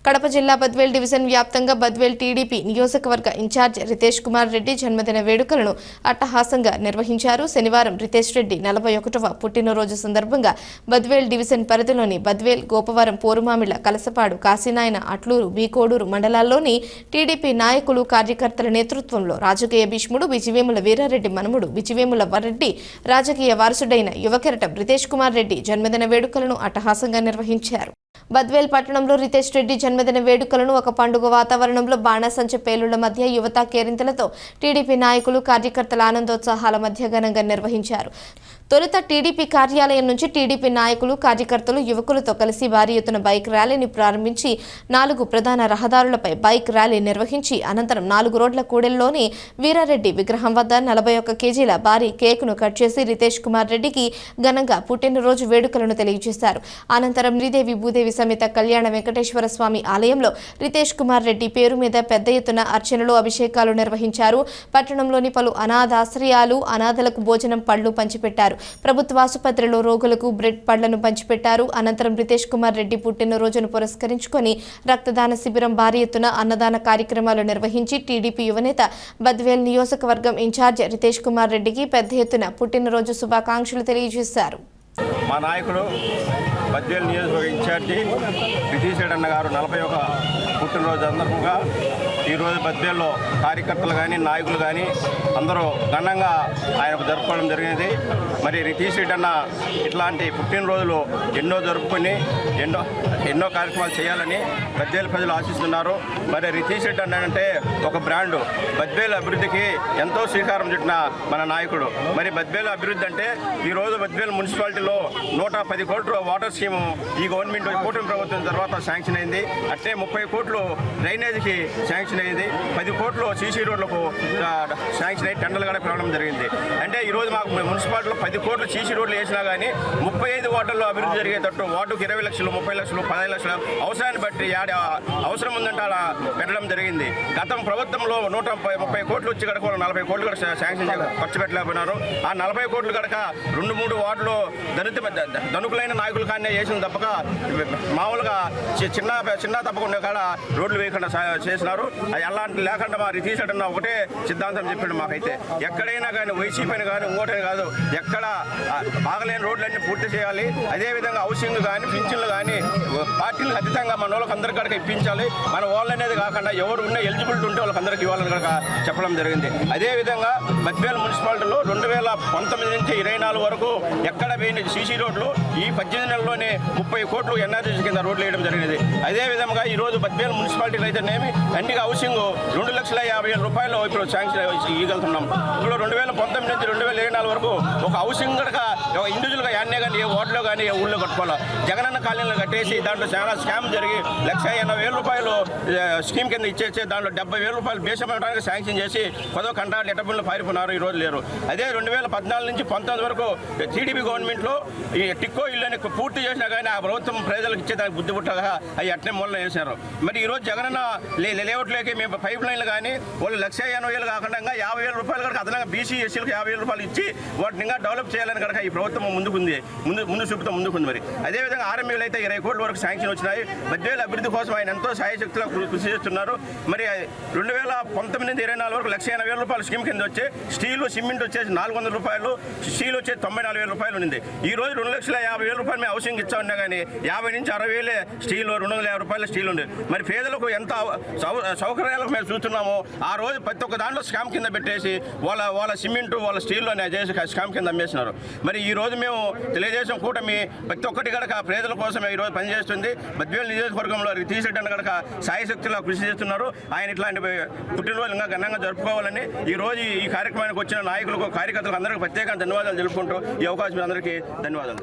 కడప జిల్లా బద్వేల్ డివిజన్ వ్యాప్తంగా బద్వేల్ టీడీపీ నియోజకవర్గ ఇన్ఛార్జ్ రితేష్ కుమార్ రెడ్డి జన్మదిన వేడుకలను అట్టహాసంగా నిర్వహించారు. శనివారం రితేష్ రెడ్డి 41వ పుట్టినరోజు సందర్భంగా బద్వేల్ డివిజన్ పరిధిలోని బద్వేల్, గోపవరం, పోరుమామిళ్ల, కలసపాడు, కాశీనాయన, అట్లూరు, బీకోడూరు మండలాల్లోని టీడీపీ నాయకులు, కార్యకర్తల నేతృత్వంలో రాజకీయ భీష్ముడు విజివేముల వీరారెడ్డి మనముడు విజివేముల రెడ్డి రాజకీయ వారసుడైన యువకెరటం రితేష్ కుమార్ రెడ్డి జన్మదిన వేడుకలను అట్టహాసంగా నిర్వహించారు. బద్వేల్ పట్టణంలో రితేష్ రెడ్డి జన్మదిన వేడుకలను ఒక పండుగ వాతావరణంలో బాణాసంచ పేలుళ్ల మధ్య యువత కేరింతలతో టీడీపీ నాయకులు, కార్యకర్తల ఆనందోత్సాహాల మధ్య ఘనంగా నిర్వహించారు. తొలుత టీడీపీ కార్యాలయం నుంచి టీడీపీ నాయకులు, కార్యకర్తలు, యువకులతో కలిసి భారీ ఎత్తున బైక్ ర్యాలీని ప్రారంభించి 4 ప్రధాన రహదారులపై బైక్ ర్యాలీ నిర్వహించి అనంతరం 4 రోడ్ల కూడెల్లోని వీరారెడ్డి విగ్రహం వద్ద 41 కేజీల భారీ కేకును కట్ చేసి రితేష్ కుమార్ రెడ్డికి ఘనంగా పుట్టినరోజు వేడుకలను తెలియజేశారు. అనంతరం శ్రీదేవి భూదేవి సమేత కళ్యాణ వెంకటేశ్వర స్వామి ఆలయంలో రితేష్ కుమార్ రెడ్డి పేరు మీద పెద్ద ఎత్తున అర్చనలు, అభిషేకాలు నిర్వహించారు. పట్టణంలోని పలు అనాథాశ్రయాలు అనాథలకు భోజనం, పళ్లు పంచిపెట్టారు. ప్రభుత్వ ఆసుపత్రిలో రోగులకు బ్రెడ్, పళ్లను పంచిపెట్టారు. అనంతరం రితేష్ కుమార్ రెడ్డి పుట్టినరోజును పురస్కరించుకొని రక్తదాన శిబిరం, భారీ ఎత్తున అన్నదాన కార్యక్రమాలు నిర్వహించి టీడీపీ యువనేత బద్వేల్ నియోజకవర్గం ఇన్ఛార్జ్ రితేష్ కుమార్ రెడ్డికి పెద్ద ఎత్తున పుట్టినరోజు శుభాకాంక్షలు తెలియజేశారు. మా నాయకుడు బద్వేల్ నియోజకవర్గ ఇన్ఛార్జి రితేష్ రెడ్డి అన్న గారు 41 పుట్టినరోజు సందర్భంగా ఈరోజు బద్వేల్లో కార్యకర్తలు కానీ, నాయకులు కానీ అందరూ ఘనంగా ఆయనకు జరుపుకోవడం జరిగినది. మరి రితేష్ రెడ్డి అన్న ఇట్లాంటి పుట్టినరోజులు ఎన్నో జరుపుకొని ఎన్నో కార్యక్రమాలు చేయాలని బద్వేల్ ప్రజలు ఆశిస్తున్నారు. మరి రితేష్ రెడ్డి అన్న అంటే ఒక బ్రాండు, బద్వేల్ అభివృద్ధికి ఎంతో శ్రీకారం చుట్టిన మన నాయకుడు. మరి బద్వేల్ అభివృద్ధి అంటే ఈరోజు బద్వేల్ మున్సిపాలిటీలో 110 కోట్ల వాటర్ స్కీము ఈ గవర్నమెంట్ కూటమి ప్రభుత్వం తర్వాత శాంక్షన్ అయింది. అంటే 30 కోట్లు డ్రైనేజీకి శాంక్షన్ అయింది, 10 కోట్లు సీసీ రోడ్లకు శాంక్షన్ అయ్యి టెండర్లు కూడా పిలవడం జరిగింది. అంటే ఈరోజు మాకు మున్సిపాలిటీలో 10 కోట్లు సీసీ రోడ్లు వేసినా కానీ 35 వార్డుల్లో అభివృద్ధి జరిగేటట్టు వార్డుకు 20 లక్షలు, 30 లక్షలు, 15 లక్షలు అవసరాన్ని బట్టి అవసరం ఉందంటే అలా పెట్టడం జరిగింది. గతం ప్రభుత్వంలో 130 కోట్లు వచ్చి కనుక 40 కోట్లు కూడా శాంక్షన్ ఖర్చు పెట్టలేకపోయినారు. ఆ 40 కోట్లు కనుక 2-3 వార్డులు ధనుకులైన నాయకులు కానీ వేసిన తప్పక మామూలుగా చిన్న తప్పకుండా కాడ రోడ్లు వేయకుండా చేసినారు. అది అలాంటి లేకుండా మా రితేష్ రెడ్డి అన్న ఒకటే సిద్ధాంతం చెప్పాడు మాకైతే. ఎక్కడైనా కానీ వైసీపీని కానీ ఇంకోటని కాదు, ఎక్కడ బాగలేని రోడ్లన్నీ పూర్తి చేయాలి. అదేవిధంగా హౌసింగ్ కానీ, పింఛన్లు కానీ పార్టీలకు అతీతంగా మన వాళ్ళకి అందరికీ కనుక ఇప్పించాలి. మన వాళ్ళు అనేది కాకుండా ఎవరు ఉన్న ఎలిజిబిలిటీ ఉంటే వాళ్ళకందరికీ ఇవ్వాలని కనుక చెప్పడం జరిగింది. అదేవిధంగా బద్వేల్ మున్సిపాలిటీలో 2019 నుంచి 24 వరకు ఎక్కడ వేయని సీసీ రోడ్లు ఈ 18 నెలల్లోనే 30 కోట్లు ఎన్ఆర్జీ కింద రోడ్లు వేయడం జరిగింది. అదేవిధంగా ఈరోజు బద్వేల్ మున్సిపాలిటీలో అయితేనేమి అన్ని హౌసింగ్ 2,50,000 రూపాయలు ఇప్పుడు శాంక్షన్ ఇవ్వగలుగుతున్నాం. ఇప్పుడు 2019 నుంచి 2024 వరకు ఒక హౌసింగ్ కనుక ఇండివిజువల్గా యాన్నే కానీ ఏ వార్డులో కానీ ఏ ఊళ్ళో కట్టుకోవాలి. జగనన్న కాలనీలో కట్టేసి దాంట్లో చాలా స్కామ్ జరిగి 1,80,000 రూపాయలు స్కీమ్ కింద ఇచ్చేసి దాంట్లో 70,000 రూపాయలు బేసమడానికి శాంక్షన్ చేసి 10 కంటాలు ఎటబుల్లో పారిపోయినారు. ఈరోజు లేరు. అదే 2014 నుంచి 19 వరకు టీడీపీ గవర్నమెంట్లో ఈ టిక్కో ఇల్లుని పూర్తి చేసినా కానీ ఆ ప్రభుత్వం ప్రజలకు ఇచ్చేదానికి బుద్ధి పుట్టగా అవి అట్నే మూలన వేసినారు. మరి ఈరోజు జగనన్న లేఅవుట్లోకి మేము పైప్ లైన్లు కానీ వాళ్ళు 1,80,000 కాకుండా 50,000 రూపాయలు కనుక అదనంగా బీసీ, ఎస్సీలకు 50,000 రూపాయలు ఇచ్చి వాటిని ఇంకా డెవలప్ చేయాలని కనుక ఈ ప్రభుత్వం ముందు చూపుతాం ముందుకుంది. మరి అదేవిధంగా ఆర్ఎంఈలు అయితే 20 కోట్ల వరకు శాంక్షన్ వచ్చినాయి. బద్వేల్ అభివృద్ధి కోసం ఆయన ఎంతో సాయశక్తులు కృషి చేస్తున్నారు. మరి 2019 నుంచి 24 వరకు 1,80,000 రూపాయలు స్కీమ్ కింద వచ్చి స్టీలు, సిమెంట్ వచ్చేసి 400 రూపాయలు, స్టీల్ వచ్చేసి 94,000 రూపాయలు ఉంది. ఈ రోజు 2,50,000 రూపాయలు మేము హౌసింగ్ ఇచ్చా ఉన్నా కానీ 50 నుంచి 60,000 స్టీల్, 250 రూపాయల స్టీల్ ఉంది. మరి పేదలకు ఎంత సౌకర్యాలకు మేము చూస్తున్నామో ఆ రోజు ప్రతి ఒక్క దాంట్లో స్కామ్ కింద పెట్టేసి వాళ్ళ సిమెంటు, వాళ్ళ స్టీల్లో చేసి స్కామ్ కింద అమ్మేసినారు. మరి ఈ రోజు మేము తెలుగుదేశం కూటమి ప్రతి ఒక్కటి కనుక పేదల కోసం ఈరోజు పనిచేస్తుంది. బద్వేల్ నియోజకవర్గంలో రితేష్ రెడ్డి కనుక సాయశక్తిలో కృషి చేస్తున్నారు. ఆయన ఇట్లాంటి పుట్టినరోజు ఇంకా ఘనంగా జరుపుకోవాలని ఈరోజు ఈ కార్యక్రమానికి వచ్చిన నాయకులకు, కార్యకర్తలకు అందరికీ ప్రత్యేకంగా ధన్యవాదాలు తెలుపుకుంటూ ఈ అవకాశం అందరికీ ధన్యవాదాలు.